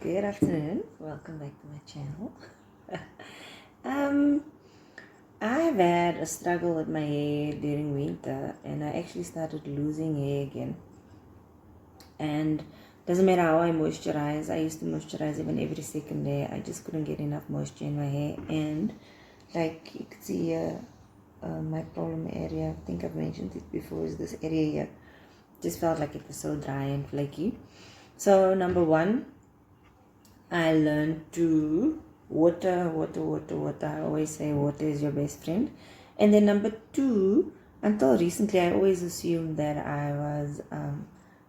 Good afternoon. Welcome back to my channel. um, I've had a struggle with my hair during winter, and I actually started losing hair again. And doesn't matter how I moisturize. I used to moisturize even every second day. I just couldn't get enough moisture in my hair, and like you can see here, my problem area. I think I've mentioned it before. Is this area here? Just felt like it was so dry and flaky. So number one, I learned to water. I always say water is your best friend. And then number two, until recently, I always assumed that I was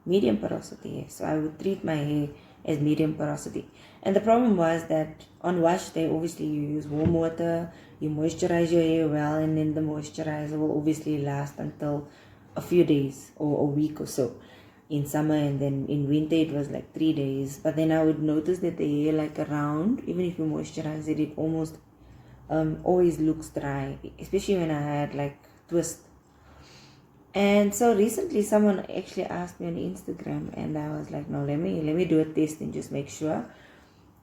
medium porosity. So I would treat my hair as medium porosity. And the problem was that on wash day, obviously you use warm water, you moisturize your hair well, and then the moisturizer will obviously last until a few days or a week or so in summer, and then in winter it was like 3 days. But then I would notice that the hair, like around, even if you moisturize it, it almost always looks dry, especially when I had like twist. And so recently someone actually asked me on Instagram, and I was like, no, let me do a test and just make sure.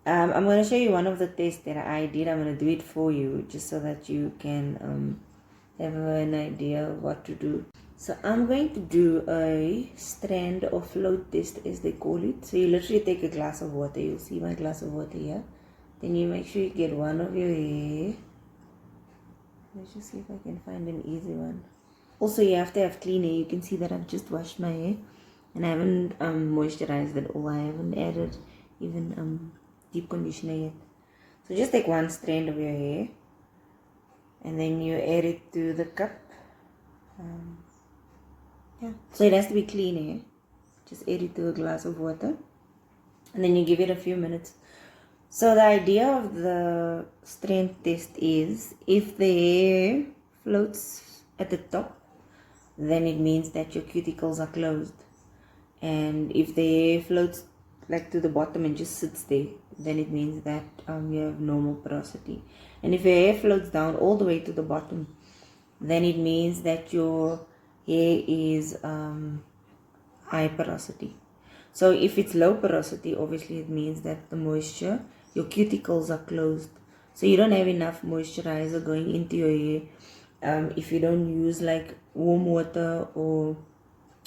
I'm going to show you one of the tests that I did. I'm going to do it for you just so that you can have an idea of what to do. So I'm going to do a strand or float test, as they call it. So you literally take a glass of water. You'll see my glass of water here. Then you make sure you get one of your hair. Let's just see if I can find an easy one. Also, you have to have clean hair. You can see that I've just washed my hair, and I haven't moisturized it all. I haven't added even deep conditioner yet. So just take one strand of your hair, and then you add it to the cup. So it has to be clean hair. Just add it to a glass of water, and then you give it a few minutes. So the idea of the strand test is, if the hair floats at the top, then it means that your cuticles are closed. And if the hair floats like to the bottom and just sits there, then it means that you have normal porosity. And if your hair floats down all the way to the bottom, then it means that your hair is high porosity. So if it's low porosity, obviously it means that the moisture, your cuticles are closed. So you don't have enough moisturizer going into your hair. If you don't use like warm water, or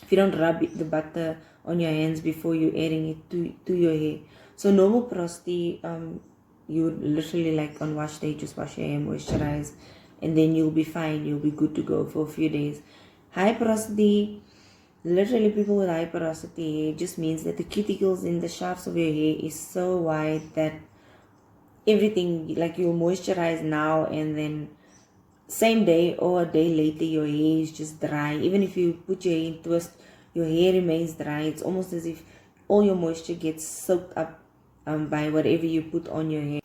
if you don't rub the butter on your hands before you're adding it to your hair. So normal porosity, you would literally, like on wash day, just wash your hair, moisturize, and then you'll be fine. You'll be good to go for a few days. High porosity, literally people with high porosity hair, just means that the cuticles in the shafts of your hair is so wide that everything, like you moisturize now and then same day or a day later your hair is just dry. Even if you put your hair in twist, your hair remains dry. It's almost as if all your moisture gets soaked up by whatever you put on your hair.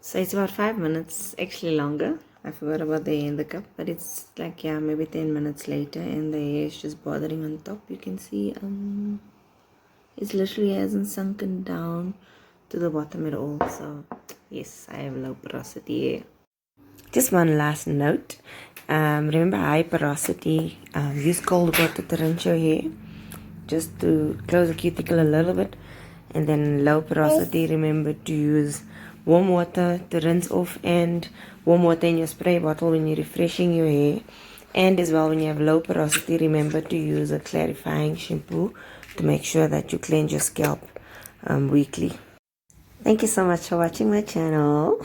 So it's about 5 minutes, actually longer. I forgot about the hair in the cup, but it's like, yeah, maybe 10 minutes later, and the hair is just bothering on top. You can see it literally hasn't sunken down to the bottom at all. So yes, I have low porosity hair. Just one last note. Remember, high porosity, use cold water to rinse your hair, just to close the cuticle a little bit. And then low porosity, remember to use warm water to rinse off, and warm water in your spray bottle when you're refreshing your hair. And as well, when you have low porosity, remember to use a clarifying shampoo to make sure that you cleanse your scalp weekly. Thank you so much for watching my channel.